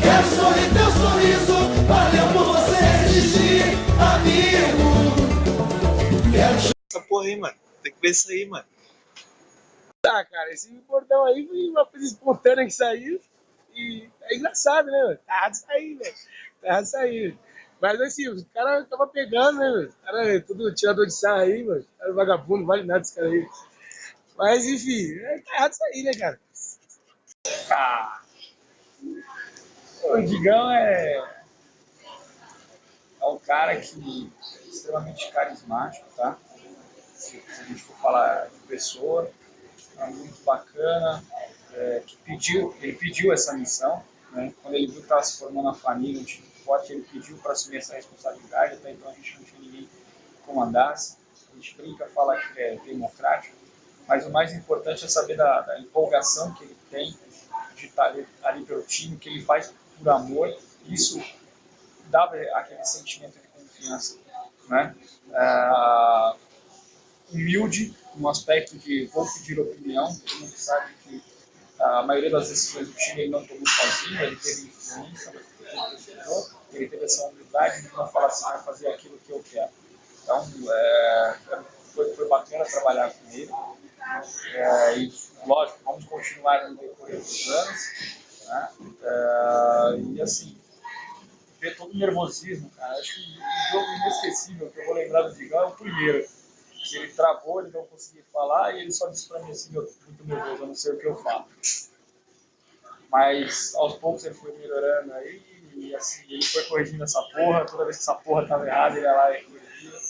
Quero sorrir teu sorriso, valeu por você existir, amigo. Quero Essa porra aí, mano. Tem que ver isso aí, mano. Tá, cara, esse bordão aí foi uma coisa espontânea que saiu. E é engraçado, né, mano? Tá errado sair, velho. Tá errado sair. Mas assim, os caras tava pegando, né, mano? Os caras tudo tirador de sarro aí, mano. Cara vagabundo, não vale nada esse cara aí. Mas enfim, tá errado sair, né, cara? Ah, o Digão é um cara que é extremamente carismático, tá? Se a gente for falar de pessoa, é muito bacana, ele pediu essa missão, né? Quando ele viu que estava se formando a família, um time forte, ele pediu para assumir essa responsabilidade, até então a gente não tinha ninguém que comandasse. A gente brinca, fala que é democrático, mas o mais importante é saber da empolgação que ele tem de estar ali pelo time, que ele faz por amor. Isso dá aquele sentimento de confiança, né? Humilde no aspecto de vou pedir opinião, todo mundo sabe que a maioria das decisões do time ele não tomou sozinho, ele teve influência, ele teve essa humildade de não falar assim, vai fazer aquilo que eu quero. Então, foi bacana trabalhar com ele. E, lógico, vamos continuar no decorrer dos anos. Né? E, assim, ver todo o nervosismo, cara. Acho que um jogo inesquecível que eu vou lembrar do Digão é o primeiro. Que ele travou, ele não conseguia falar e ele só disse pra mim assim, eu tô muito nervoso, eu não sei o que eu falo. Mas aos poucos ele foi melhorando aí e assim, ele foi corrigindo essa porra, toda vez que essa porra tava errada, ele ia lá e corrigia,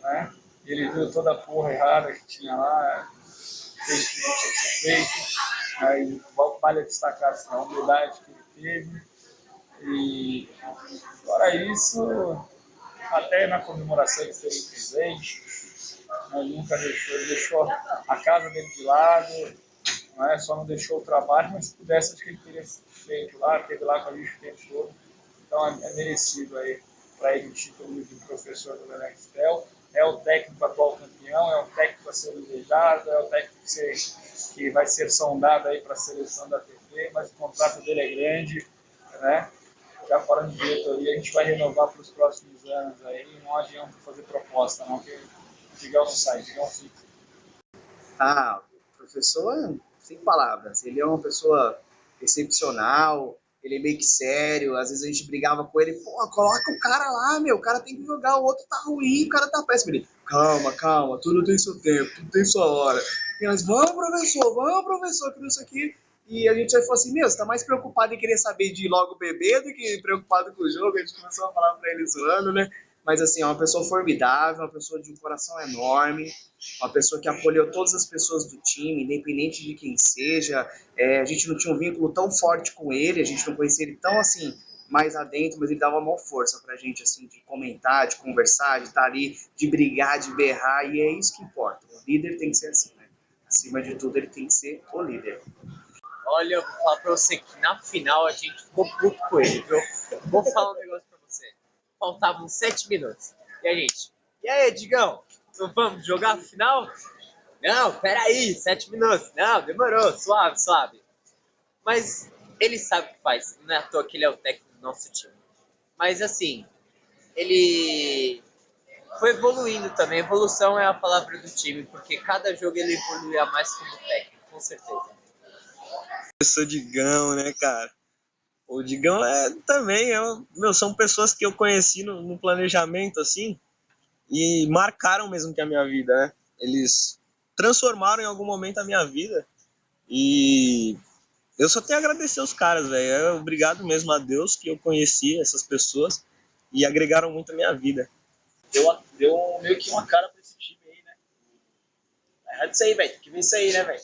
né? Ele viu toda a porra errada que tinha lá, fez o que não tinha que ser feito, aí vale destacar assim, a humildade que ele teve e fora isso, até na comemoração ele esteve presente, ele nunca deixou, ele deixou a casa dele de lado, não é? Só não deixou o trabalho, mas se pudesse, acho que ele teria feito lá, teve lá com a gente o tempo todo. Então é merecido aí para ele o título de professor do Nextel. É o técnico atual campeão, é um técnico a ser desejado, é o técnico que vai ser sondado aí para a seleção da TV, mas o contrato dele é grande, né? Já falando de diretoria, a gente vai renovar para os próximos anos aí, não adianta fazer proposta, não, que Digão não sai, Digão fica. Ah, o professor, sem palavras, ele é uma pessoa excepcional, ele é meio que sério, às vezes a gente brigava com ele, pô, coloca o cara lá, meu, o cara tem que jogar, o outro tá ruim, o cara tá péssimo. Ele, calma, calma, tudo tem seu tempo, tudo tem sua hora. E nós, vamos, professor, tudo isso aqui. E a gente aí falou assim, meu, você tá mais preocupado em querer saber de ir logo beber do que preocupado com o jogo. A gente começou a falar pra ele zoando, né? Mas assim, é uma pessoa formidável, uma pessoa de um coração enorme, uma pessoa que acolheu todas as pessoas do time, independente de quem seja. A gente não tinha um vínculo tão forte com ele, a gente não conhecia ele tão assim mais adentro, mas ele dava uma força pra gente, assim, de comentar, de conversar, de estar ali, de brigar, de berrar, e é isso que importa. O líder tem que ser assim, né? Acima de tudo, ele tem que ser o líder. Olha, eu vou falar pra você que na final a gente ficou puto com ele, viu? Vou falar um negócio pra você. Faltavam 7 minutos. E a gente, e aí, Digão? Não vamos jogar a final? Não, peraí, 7 minutos. Não, demorou, suave, suave. Mas ele sabe o que faz. Não é à toa que ele é o técnico do nosso time. Mas assim, ele foi evoluindo também. Evolução é a palavra do time, porque cada jogo ele evoluía mais como técnico, com certeza. Eu sou Digão, né, cara? O Digão também, são pessoas que eu conheci no planejamento, assim, e marcaram mesmo que a minha vida, né? Eles transformaram em algum momento a minha vida e eu só tenho a agradecer os caras, velho. Obrigado mesmo a Deus que eu conheci essas pessoas e agregaram muito a minha vida. Deu meio que uma cara pra esse time aí, né? É errado isso aí, velho. Tem que ver isso aí, né, velho?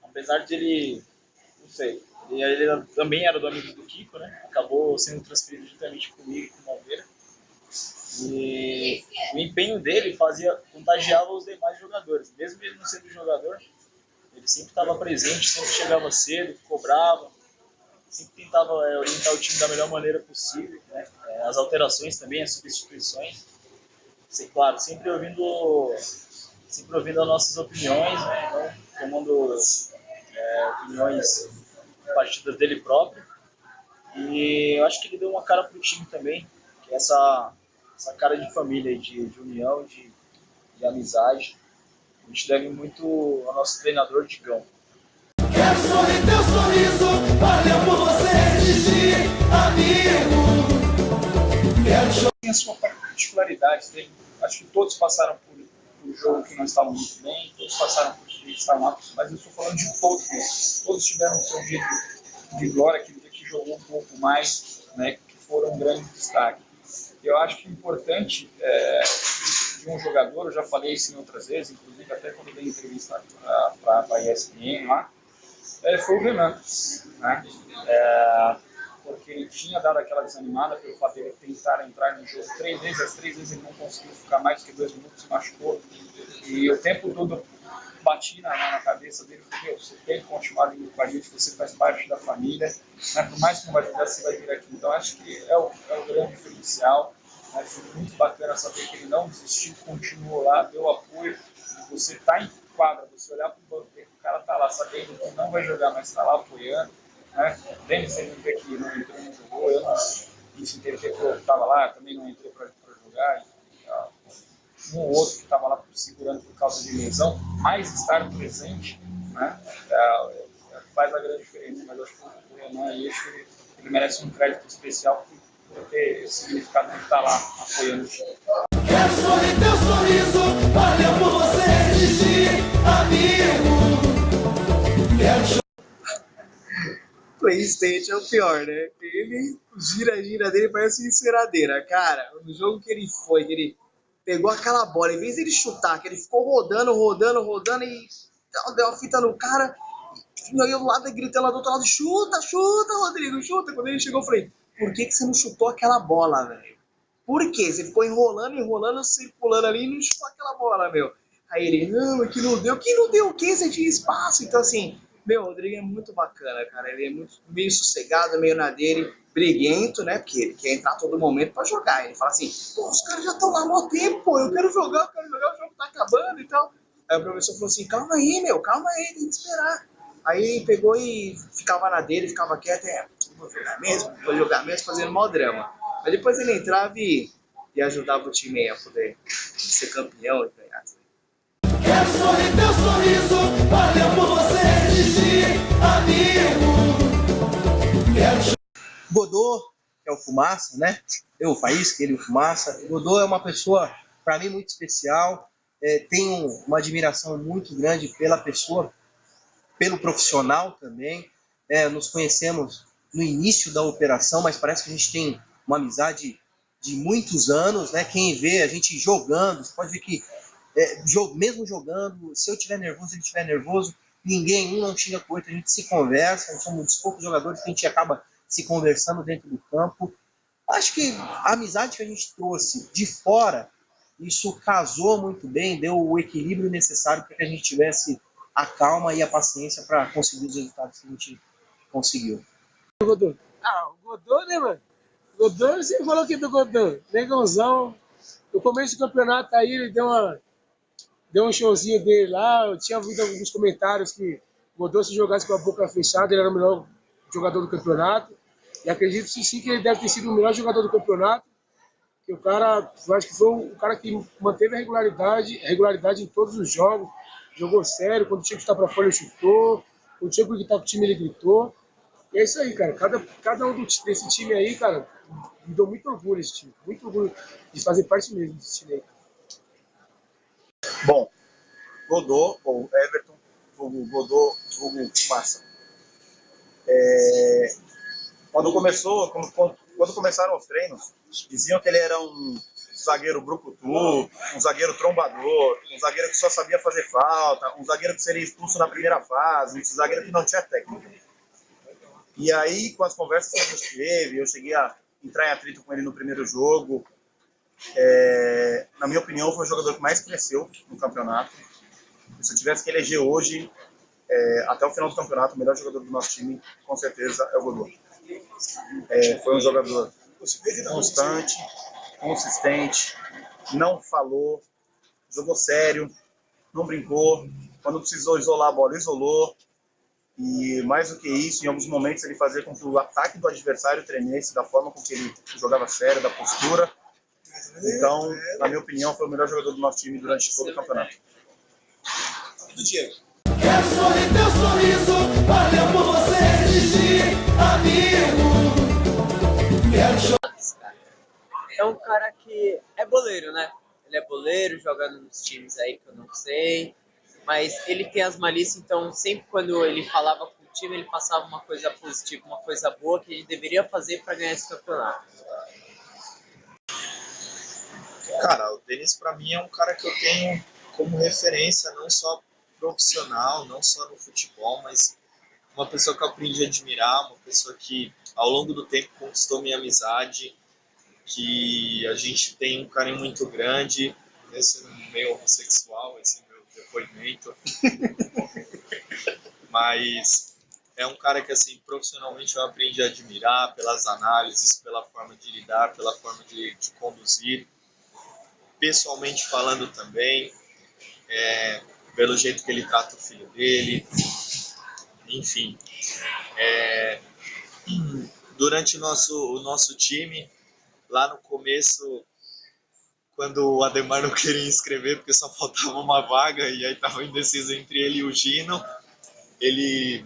Apesar de ele, não sei, ele também era do amigo do Kiko, né? Acabou sendo transferido juntamente comigo e com o Malveira. E o empenho dele contagiava os demais jogadores. Mesmo ele não sendo jogador, ele sempre estava presente, sempre chegava cedo, cobrava, sempre tentava orientar o time da melhor maneira possível, né? As alterações também, as substituições. Claro, sempre ouvindo as nossas opiniões, né? Então, tomando opiniões com a partidas dele próprio. E eu acho que ele deu uma cara pro time também, que é essa cara de família, de união, de amizade. A gente deve muito ao nosso treinador, Digão. Quero sorrir teu sorriso, valeu por você existir, amigo. Quero chorar. Tem a sua particularidade, acho que todos passaram por um jogo que não estavam muito bem, todos passaram por que estavam lá, mas eu estou falando de todos mesmo. Todos tiveram o seu dia de glória, aquele dia que jogou um pouco mais, né, que foram um grande destaque. Eu acho que o importante de um jogador, eu já falei isso em outras vezes, inclusive até quando dei entrevista para a ESPN lá, foi o Renan, né? Porque ele tinha dado aquela desanimada pelo fato de ele tentar entrar no jogo 3 vezes, as 3 vezes ele não conseguiu ficar mais que 2 minutos, se machucou, e o tempo todo bati na cabeça dele, meu, você tem que continuar vindo com a gente, você faz parte da família, né? Por mais que não vai jogar, você vai vir aqui. Então acho que é o grande diferencial, né? Foi muito bacana saber que ele não desistiu, continuou lá, deu apoio, você está em quadra, você olhar para o banco, o cara está lá sabendo que não vai jogar, mas está lá apoiando, né? Dennis MVP que não entrou, não jogou, eu não, isso teve que eu estava lá, também não entrei para jogar, um ou outro que estava lá segurando por causa de lesão, mas estar presente, né, faz a grande diferença. Mas eu acho que o Renan aí, acho que ele merece um crédito especial por ter esse significado de estar lá apoiando o time. Quero sorrir teu sorriso, valeu por você existir, amigo. Quero chorar. PlayStation é o pior, né? Ele, o gira dele parece uma enceradeira. Cara, no jogo que ele foi, que ele pegou aquela bola, em vez de ele chutar, que ele ficou rodando e deu uma fita no cara, e aí eu lá gritando lá do outro lado, chuta, Rodrigo, chuta. Quando ele chegou, eu falei, por que você não chutou aquela bola, velho? Por quê? Você ficou enrolando, circulando ali e não chutou aquela bola, meu. Aí ele, não, é que não deu. Que não deu o quê? Você tinha espaço. Então, assim, meu, o Rodrigo é muito bacana, cara. Ele é muito meio sossegado, meio na dele, briguento, né? Porque ele quer entrar a todo momento pra jogar. Ele fala assim, pô, os caras já estão lá há mó tempo, pô. Eu quero jogar, o jogo tá acabando e tal. Aí o professor falou assim, calma aí, tem que esperar. Aí pegou e ficava na dele, ficava quieto, vou jogar mesmo, fazendo mó drama. Mas depois ele entrava e ajudava o time a poder ser campeão e ganhar. Quero sorrir teu sorriso, valeu por você existir, amigo. Quero chorar. Godot, que é o Fumaça, né? Eu, o Faísca, ele, o Fumaça. Godot é uma pessoa, para mim, muito especial. Tenho uma admiração muito grande pela pessoa, pelo profissional também. Nos conhecemos no início da operação, mas parece que a gente tem uma amizade de muitos anos, né? Quem vê a gente jogando, você pode ver que mesmo jogando, se eu estiver nervoso, ele estiver nervoso, um não xinga com o outro, a gente se conversa, nós somos um dos poucos jogadores que a gente acaba se conversando dentro do campo. Acho que a amizade que a gente trouxe de fora, isso casou muito bem, deu o equilíbrio necessário para que a gente tivesse a calma e a paciência para conseguir os resultados que a gente conseguiu. O Godot, né, mano? Godot, você falou que do Godot, negãozão. No começo do campeonato aí, ele deu um showzinho dele lá. Eu tinha ouvido alguns comentários que o Godot, se jogasse com a boca fechada, ele era o melhor jogador do campeonato. E acredito sim que ele deve ter sido o melhor jogador do campeonato. Que o cara, eu acho que foi o cara que manteve a regularidade em todos os jogos. Jogou sério, quando tinha que estar para fora ele chutou, quando tinha que gritar com o time ele gritou. E é isso aí, cara. Cada um desse time aí, cara, me deu muito orgulho esse time. Muito orgulho de fazer parte mesmo desse time aí. Bom, Godot, ou Everton, Godot, Fumaça. Quando começaram os treinos, diziam que ele era um zagueiro brucutu, um zagueiro trombador, um zagueiro que só sabia fazer falta, um zagueiro que seria expulso na primeira fase, um zagueiro que não tinha técnica. E aí, com as conversas que a gente teve, eu cheguei a entrar em atrito com ele no primeiro jogo. Na minha opinião, foi o jogador que mais cresceu no campeonato. Se eu tivesse que eleger hoje, até o final do campeonato, o melhor jogador do nosso time, com certeza, é o Godot. Foi um jogador constante, consistente, não falou, jogou sério, não brincou. Quando precisou isolar a bola, isolou. E mais do que isso, em alguns momentos ele fazia com que o ataque do adversário tremesse da forma com que ele jogava sério, da postura. Então, na minha opinião, foi o melhor jogador do nosso time durante todo o campeonato. Do Diego. Quero sorrir teu sorriso, valeu por você existir, amigo. Quero chorar. É um cara que é boleiro, né? Ele é boleiro, jogando nos times aí que eu não sei. Mas ele tem as malícias, então sempre quando ele falava com o time, ele passava uma coisa positiva, uma coisa boa que a gente deveria fazer para ganhar esse campeonato. Cara, o Denis pra mim é um cara que eu tenho como referência, não só profissional, não só no futebol, mas uma pessoa que eu aprendi a admirar, uma pessoa que ao longo do tempo conquistou minha amizade, que a gente tem um carinho muito grande, esse meio homossexual, esse meu depoimento. Mas é um cara que, assim, profissionalmente eu aprendi a admirar pelas análises, pela forma de lidar, pela forma de conduzir. Pessoalmente falando também, pelo jeito que ele trata o filho dele, enfim. Durante o nosso time, lá no começo, quando o Ademar não queria inscrever porque só faltava uma vaga e aí estava indeciso entre ele e o Gino, ele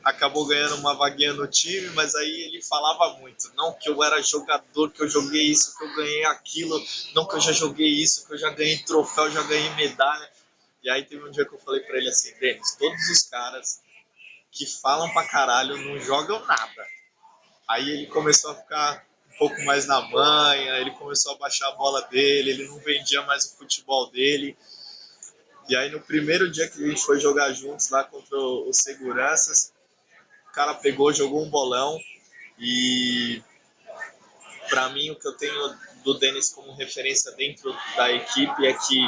acabou ganhando uma vaguinha no time, mas aí ele falava muito, não que eu era jogador, que eu joguei isso, que eu ganhei aquilo, não que eu já joguei isso, que eu já ganhei troféu, já ganhei medalha. E aí teve um dia que eu falei pra ele assim, Denis, todos os caras que falam pra caralho não jogam nada. Aí ele começou a ficar um pouco mais na manha, ele começou a baixar a bola dele, ele não vendia mais o futebol dele. E aí no primeiro dia que a gente foi jogar juntos lá contra os seguranças, o cara pegou, jogou um bolão e pra mim o que eu tenho do Denis como referência dentro da equipe é que,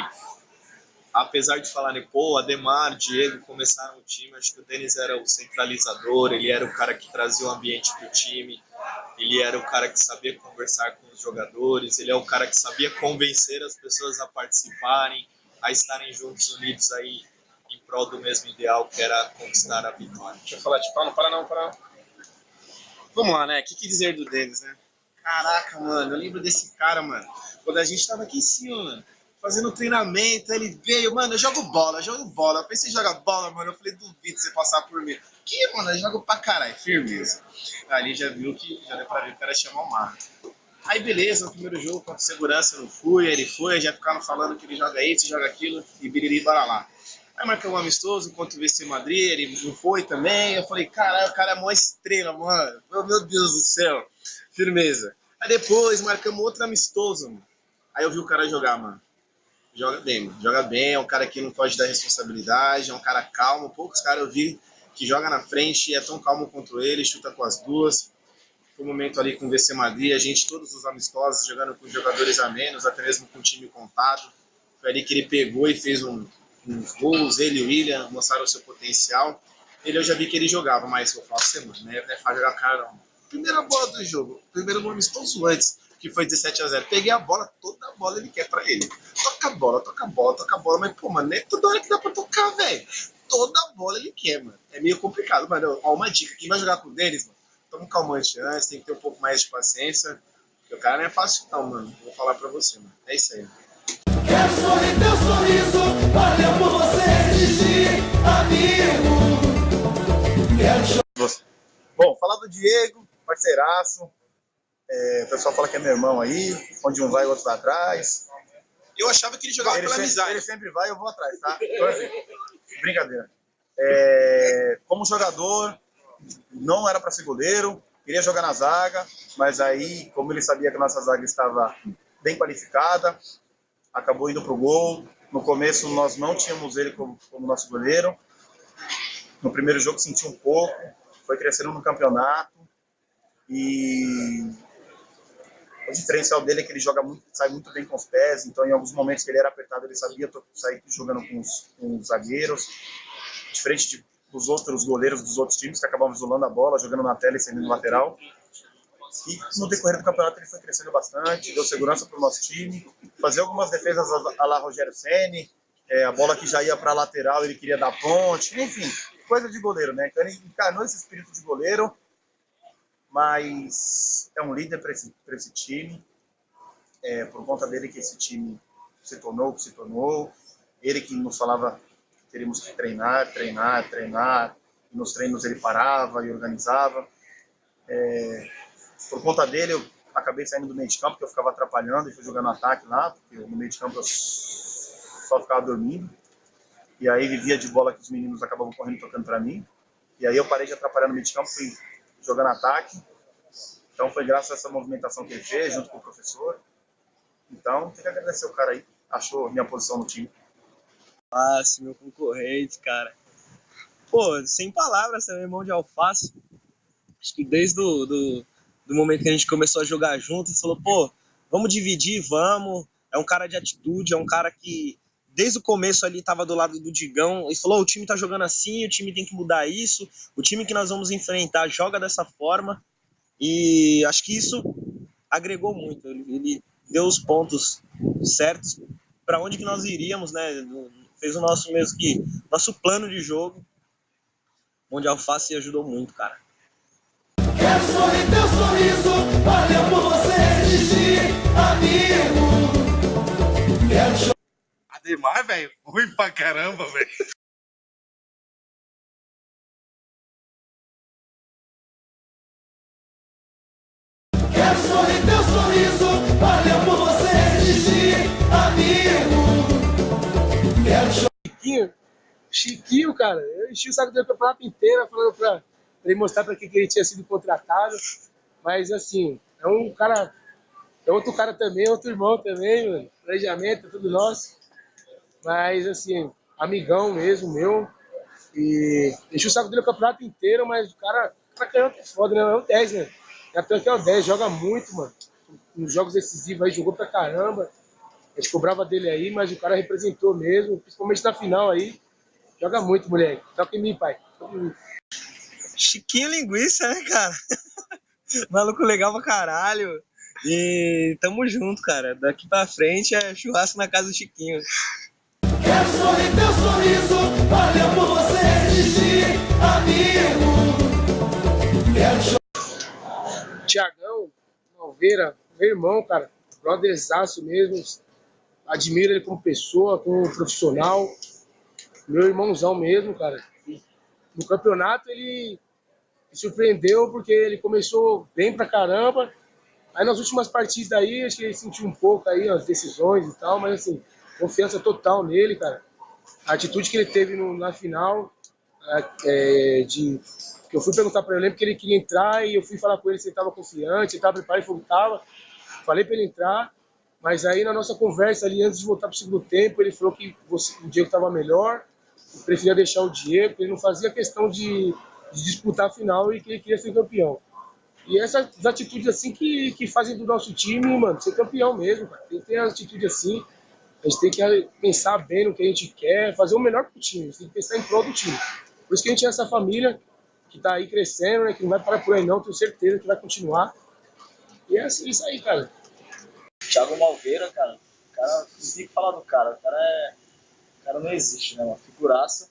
apesar de falarem, pô, Ademar, Diego começaram o time, acho que o Denis era o centralizador, ele era o cara que trazia o ambiente pro time, ele era o cara que sabia conversar com os jogadores, ele é o cara que sabia convencer as pessoas a participarem, a estarem juntos, unidos aí em prol do mesmo ideal, que era conquistar a vitória. Deixa eu falar, tipo, não, para não. Vamos lá, né? O que dizer do Denis, né? Caraca, mano, eu lembro desse cara, mano. Quando a gente tava aqui em cima, mano, fazendo treinamento, ele veio, mano, eu jogo bola. Eu pensei em jogar bola, mano. Eu falei, duvido você passar por mim. Que, mano, eu jogo pra caralho, firmeza. Ali já viu que, já deu pra ver que o cara chama o mar. Aí beleza, no primeiro jogo contra segurança eu não fui, ele foi, já ficaram falando que ele joga isso, joga aquilo, e biriri baralá. Aí marcamos um amistoso contra o VC Madrid, ele não foi também, eu falei, caralho, o cara é mó estrela, mano, meu Deus do céu, firmeza. Aí depois marcamos outro amistoso, mano. Aí eu vi o cara jogar, mano. Joga bem, é um cara que não foge da responsabilidade, é um cara calmo, poucos caras eu vi que joga na frente e é tão calmo quanto ele, chuta com as duas. Foi um momento ali com o VC Madrid, a gente, todos os amistosos, jogando com jogadores a menos, até mesmo com o time contado. Foi ali que ele pegou e fez uns gols, ele e o William mostraram o seu potencial. Ele eu já vi que ele jogava, mas eu falo assim, mano, né? Não é fácil jogar cara, não. Primeira bola do jogo, primeiro gol amistoso antes, que foi 17-0. Peguei a bola, toda a bola ele quer pra ele. Toca a bola, mas pô, mano, nem toda hora que dá pra tocar, velho. Toda a bola ele quer, mano. É meio complicado, mano. Ó, uma dica, quem vai jogar com o Denis, mano, toma um calmante antes, tem que ter um pouco mais de paciência. Porque o cara não é fácil não, mano. Vou falar pra você, mano. É isso aí. Quero sorrir teu sorriso, valeu por você existir, amigo. Quero chorar. Bom, falar do Diego, parceiraço. O pessoal fala que é meu irmão aí, onde um vai, o outro vai atrás. Eu achava que ele jogava pela amizade. Ele sempre vai, eu vou atrás, tá? Então, assim, brincadeira. Como jogador, não era para ser goleiro, queria jogar na zaga, mas aí, como ele sabia que a nossa zaga estava bem qualificada, acabou indo pro gol. No começo, nós não tínhamos ele como nosso goleiro. No primeiro jogo, senti um pouco, foi crescendo no campeonato. E o diferencial dele é que ele sai muito bem com os pés, então em alguns momentos que ele era apertado, ele sabia sair jogando com os zagueiros, diferente dos outros goleiros dos outros times que acabavam isolando a bola, jogando na tela e saindo no lateral. E no decorrer do campeonato ele foi crescendo bastante, deu segurança para o nosso time, fazia algumas defesas a lá Rogério Ceni, a bola que já ia para a lateral ele queria dar ponte, enfim, coisa de goleiro, né? Então ele encarnou esse espírito de goleiro, mas é um líder para esse time. Por conta dele que esse time se tornou o que se tornou. Ele que nos falava que teríamos que treinar. E nos treinos ele parava e organizava. Por conta dele eu acabei saindo do meio de campo, porque eu ficava atrapalhando e fui jogando ataque lá, porque no meio de campo eu só ficava dormindo. E aí vivia de bola que os meninos acabavam correndo tocando para mim. E aí eu parei de atrapalhar no meio de campo, fui jogando ataque. Então foi graças a essa movimentação que ele fez, junto com o professor. Então, tem que agradecer o cara aí, achou minha posição no time. Alface, meu concorrente, cara. Pô, sem palavras também, irmão de Alface. Acho que desde do momento que a gente começou a jogar junto, ele falou, pô, vamos dividir, vamos. É um cara de atitude, é um cara que desde o começo ali tava do lado do Digão e falou, o time tá jogando assim, o time tem que mudar isso, o time que nós vamos enfrentar joga dessa forma. E acho que isso agregou muito. Ele deu os pontos certos para onde que nós iríamos, né? Fez o nosso mesmo que nosso plano de jogo, onde a Alface ajudou muito, cara. Quero sorrir teu sorriso, valeu por você existir, amigo. Quero chorar. Ademar, velho, ruim pra caramba, velho. Quero sorrir teu sorriso, valeu por você existir, amigo. Quero chorar. Chiquinho, cara, eu enchi o saco dele o campeonato inteiro, falando pra ele mostrar pra que ele tinha sido contratado. Mas, assim, é um cara, é outro cara também, outro irmão também, mano. Planejamento, é tudo nosso. Mas, assim, amigão mesmo, meu. E enchi o saco dele o campeonato inteiro, mas o cara canhoto é foda, né? É o 10, né? Capitão que é o 10, joga muito, mano. Nos jogos decisivos aí, jogou pra caramba. A gente cobrava dele aí, mas o cara representou mesmo, principalmente na final aí. Joga muito, moleque. Toca em mim, pai. Toca em mim. Chiquinho linguiça, né, cara? Maluco legal pra caralho. E tamo junto, cara. Daqui pra frente é churrasco na casa do Chiquinho. Quero sorrir teu sorriso, valeu por você existir, amigo. Quero chorar. Tiagão, Malveira, meu irmão, cara. Brotherzaço mesmo. Admiro ele como pessoa, como profissional. Meu irmãozão mesmo, cara. E no campeonato ele me surpreendeu porque ele começou bem pra caramba. Aí nas últimas partidas aí, acho que ele sentiu um pouco aí as decisões e tal, mas assim, confiança total nele, cara. A atitude que ele teve na final, que eu fui perguntar pra ele porque ele queria entrar e eu fui falar com ele se ele estava confiante, se ele estava preparado, ele falou que estava. Falei pra ele entrar, mas aí na nossa conversa ali, antes de voltar pro segundo tempo, ele falou que o Diego estava melhor, preferia deixar o Diego, ele não fazia questão de disputar a final e que ele queria ser campeão. E essas atitudes assim que fazem do nosso time, mano, ser campeão mesmo, cara. Tem que ter atitude assim. A gente tem que pensar bem no que a gente quer, fazer o melhor pro time. A gente tem que pensar em prol do time. Por isso que a gente é essa família que tá aí crescendo, né, que não vai parar por aí não, tenho certeza que vai continuar. E é assim, isso aí, cara. Thiago Malveira, cara, o cara, não tem que falar do cara, o cara não existe, né, uma figuraça.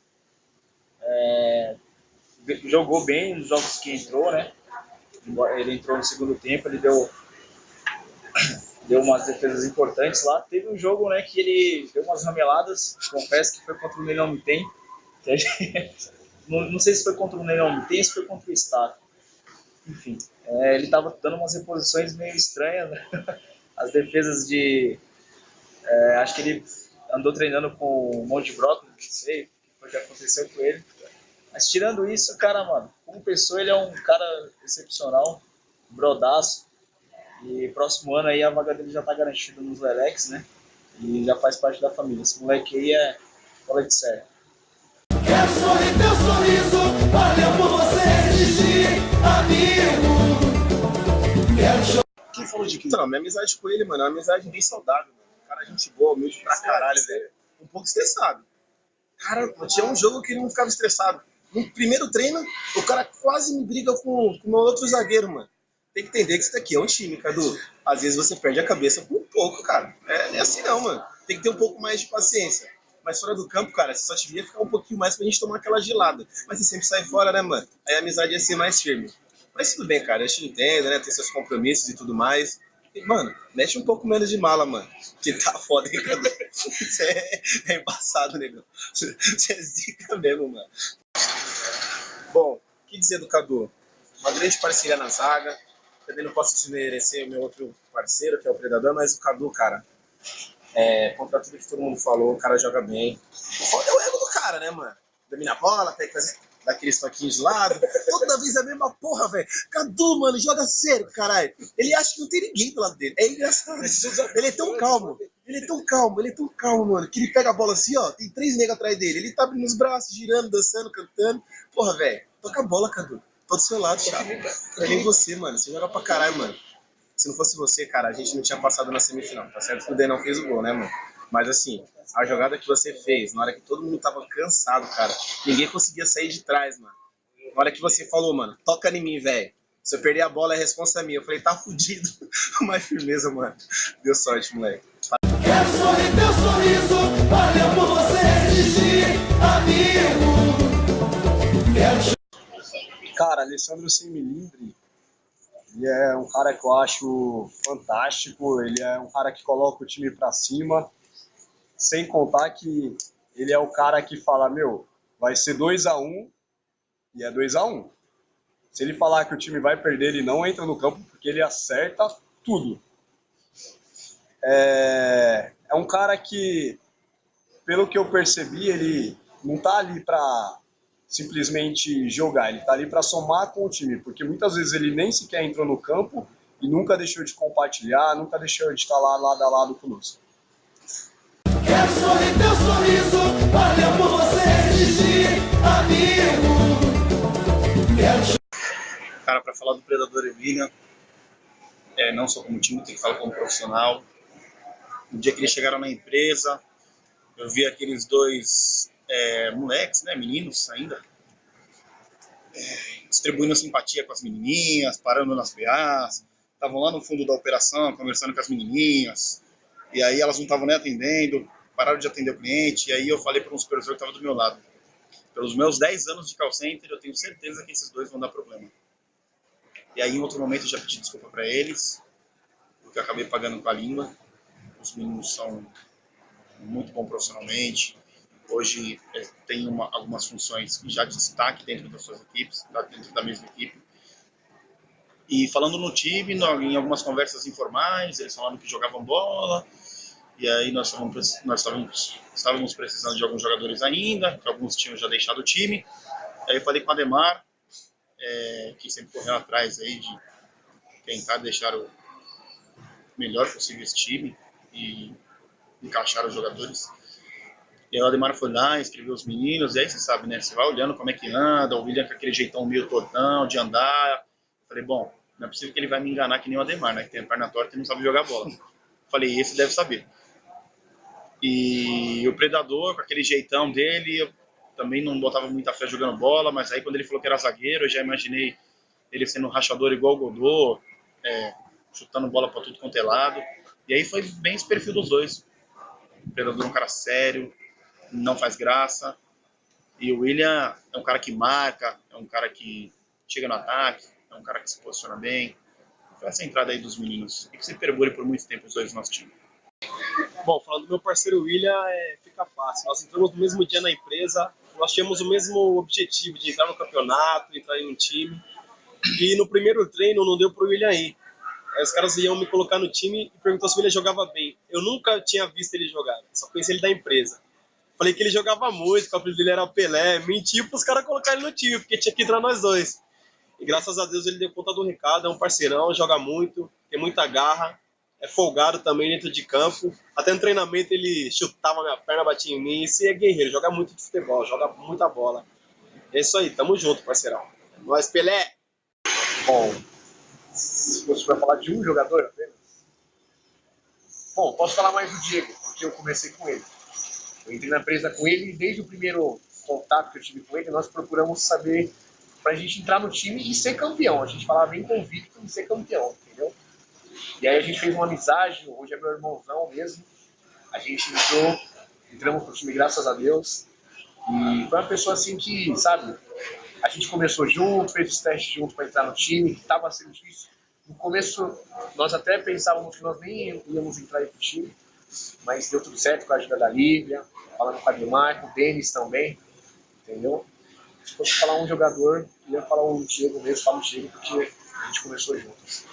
Jogou bem nos jogos que entrou, né, ele entrou no segundo tempo, ele deu umas defesas importantes lá. Teve um jogo, né, que ele deu umas rameladas, confesso que foi contra o Ney Não Me Tem, não sei se foi contra o Ney Não Me Tem ou se foi contra o Estado. Enfim, ele estava dando umas reposições meio estranhas, né? As defesas acho que ele andou treinando com um monte de brócolis, não sei o que foi que aconteceu com ele. Mas tirando isso, cara, mano, como pessoa ele é um cara excepcional, brodaço. E próximo ano aí a vaga dele já tá garantida nos Lelex, né? E já faz parte da família. Esse moleque aí é bola de sério. Quero sorrir teu sorriso, valeu por você existir, amigo. Quero chorar. Quem falou de quem? Não, minha amizade com ele, mano, é uma amizade bem saudável, mano. Cara, gente boa, humilde pra caralho, velho. Um pouco estressado. Cara, tinha um jogo que ele não ficava estressado. No primeiro treino, o cara quase me briga com o meu outro zagueiro, mano. Tem que entender que isso daqui é um time, Cadu. Às vezes você perde a cabeça por um pouco, cara. É assim não, mano. Tem que ter um pouco mais de paciência. Mas fora do campo, cara, você só devia ficar um pouquinho mais pra gente tomar aquela gelada. Mas você sempre sai fora, né, mano? Aí a amizade ia ser mais firme. Mas tudo bem, cara, eu te entendo, né? Tem seus compromissos e tudo mais. E, mano, mexe um pouco menos de mala, mano. Que tá foda, hein, Cadu? Você é embaçado, negão. Você é zica mesmo, mano. Bom, o que dizer do Cadu? Uma grande parceria na zaga. Também não posso desmerecer o meu outro parceiro, que é o Predador, mas o Cadu, cara, contra tudo que todo mundo falou, o cara joga bem. Foda é o ego do cara, né, mano? Domina a bola, tem que fazer daqueles toquinhos de lado. Toda vez a mesma porra, velho. Cadu, mano, joga sério, caralho. Ele acha que não tem ninguém do lado dele. É engraçado. Ele é tão calmo. Ele é tão calmo, mano, que ele pega a bola assim, ó, tem 3 negros atrás dele. Ele tá abrindo os braços, girando, dançando, cantando. Porra, velho, toca a bola, Cadu. Tô do seu lado, Thiago. É nem você, mano. Você joga pra caralho, mano. Se não fosse você, cara, a gente não tinha passado na semifinal. Tá certo que o Denão fez o gol, né, mano? Mas assim, a jogada que você fez, na hora que todo mundo tava cansado, cara, ninguém conseguia sair de trás, mano. Na hora que você falou, mano, toca em mim, velho. Se eu perder a bola, é responsa minha. Eu falei, tá fudido. Mais firmeza, mano. Deu sorte, moleque. Quero sorrir teu sorriso, valeu por você existir, amigo. Quero... Cara, Alessandro Semilindre, ele é um cara que eu acho fantástico, ele é um cara que coloca o time pra cima, sem contar que ele é o cara que fala, meu, vai ser 2-1 e é 2-1. Se ele falar que o time vai perder, ele não entra no campo porque ele acerta tudo. É um cara que, pelo que eu percebi, ele não tá ali pra simplesmente jogar, ele tá ali para somar com o time, porque muitas vezes ele nem sequer entrou no campo e nunca deixou de compartilhar, nunca deixou de estar lá lado a lado conosco. Quero sorrir teu sorriso, valeu por você existir, amigo. Cara, para falar do Predador e William, não só como time, tem que falar como profissional. No dia que eles chegaram na empresa, eu vi aqueles dois moleques, né, meninos ainda, distribuindo simpatia com as menininhas, parando nas PAs, estavam lá no fundo da operação conversando com as menininhas, e aí elas não estavam nem atendendo, pararam de atender o cliente, e aí eu falei para um supervisor que estava do meu lado, pelos meus 10 anos de call center, eu tenho certeza que esses dois vão dar problema. E aí em outro momento eu já pedi desculpa para eles, porque eu acabei pagando com a língua. Os meninos são muito bons profissionalmente. Hoje tem algumas funções já de destaque dentro das suas equipes, dentro da mesma equipe. E falando no time, em algumas conversas informais, eles falaram que jogavam bola, e aí nós estávamos precisando de alguns jogadores ainda, que alguns tinham já deixado o time. Aí eu falei com o Ademar, que sempre correu atrás aí de tentar deixar o melhor possível esse time e encaixar os jogadores. E aí o Ademar foi lá, escreveu os meninos, e aí você sabe, né? Você vai olhando como é que anda, o William com aquele jeitão meio tortão de andar. Falei, bom, não é possível que ele vai me enganar que nem o Ademar, né? Que tem a perna torta e não sabe jogar bola. Falei, esse deve saber. E o Predador, com aquele jeitão dele, eu também não botava muita fé jogando bola, mas aí quando ele falou que era zagueiro, eu já imaginei ele sendo um rachador igual o Godot, chutando bola pra tudo quanto é lado. E aí foi bem esse perfil dos dois. O Predador é um cara sério, não faz graça. E o William é um cara que marca, é um cara que chega no ataque, é um cara que se posiciona bem. Foi essa entrada aí dos meninos. E que se perdure por muito tempo os dois no nosso time. Bom, falando do meu parceiro William, fica fácil. Nós entramos no mesmo dia na empresa, nós tínhamos o mesmo objetivo de entrar no campeonato, entrar em um time. E no primeiro treino não deu pro William ir. Aí os caras iam me colocar no time e perguntou se o William jogava bem. Eu nunca tinha visto ele jogar, só conheci ele da empresa. Falei que ele jogava muito, que o apelido dele era Pelé. Menti pros caras colocarem ele no time, porque tinha que entrar nós dois. E graças a Deus ele deu conta do recado, é um parceirão, joga muito, tem muita garra, é folgado também dentro de campo. Até no treinamento ele chutava minha perna, batia em mim. Esse é guerreiro, joga muito de futebol, joga muita bola. É isso aí, tamo junto, parceirão. Nós, Pelé! Bom, se você vai falar de um jogador apenas? Bom, posso falar mais do Diego, porque eu comecei com ele. Eu entrei na empresa com ele e desde o primeiro contato que eu tive com ele, nós procuramos saber pra gente entrar no time e ser campeão. A gente falava bem convicto em ser campeão, entendeu? E aí a gente fez uma amizade, hoje é meu irmãozão mesmo. A gente entrou entramos pro time graças a Deus. E foi uma pessoa assim que, sabe, a gente começou junto, fez os testes junto para entrar no time, que estava sendo difícil. No começo, nós até pensávamos que nós nem íamos entrar aí pro time, mas deu tudo certo com a ajuda da Lívia, falando com a Ademar, com o Denis também, entendeu? Se fosse falar um jogador, eu ia falar o Diego mesmo, falo o Diego, porque a gente começou juntos.